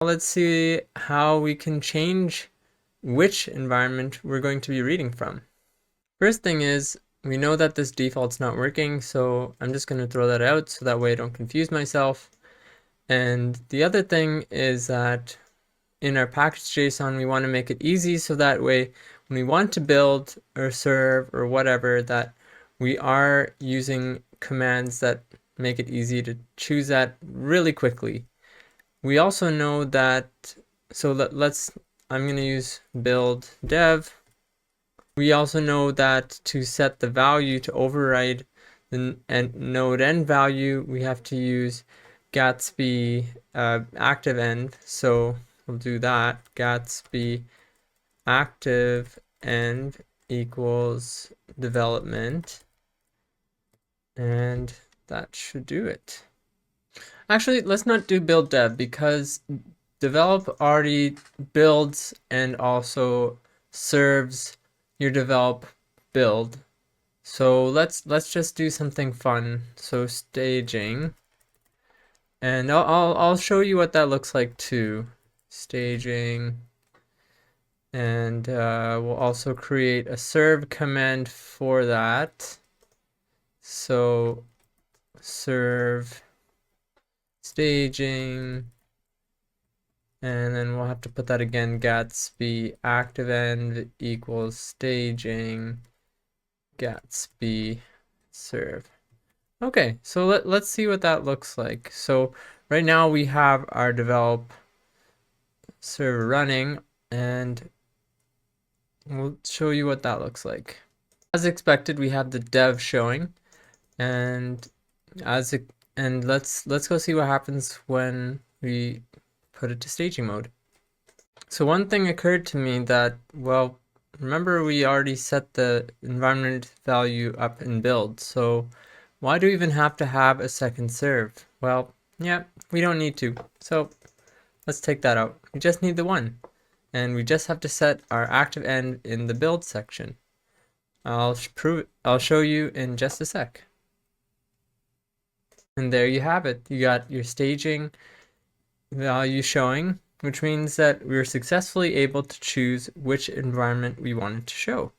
Let's see how we can change which environment we're going to be reading from. First thing is, we know that this default's not working, so I'm just going to throw that out so that way I don't confuse myself. And the other thing is that in our package.json, we want to make it easy so that way when we want to build or serve or whatever, that we are using commands that make it easy to choose that really quickly. We also know that, so I'm going to use build dev. We also know that to set the value to override the node end value, we have to use Gatsby active end. So we'll do that. Gatsby active end equals development. And that should do it. Actually, let's not do build dev because develop already builds and also serves your develop build. So let's just do something fun. So staging, and I'll show you what that looks like too. Staging, and we'll also create a serve command for that. So serve staging, and then we'll have to put that again. Gatsby active end equals staging Gatsby serve. Okay, so let's see what that looks like. So right now we have our develop server running, and we'll show you what that looks like. As expected, we have the dev showing, and let's go see what happens when we put it to staging mode. So one thing occurred to me that, well, remember we already set the environment value up in build, so why do we even have to have a second serve? Well, yeah, we don't need to. So let's take that out. We just need the one. And we just have to set our active end in the build section. I'll show you in just a sec. And there you have it. You got your staging value showing, which means that we were successfully able to choose which environment we wanted to show.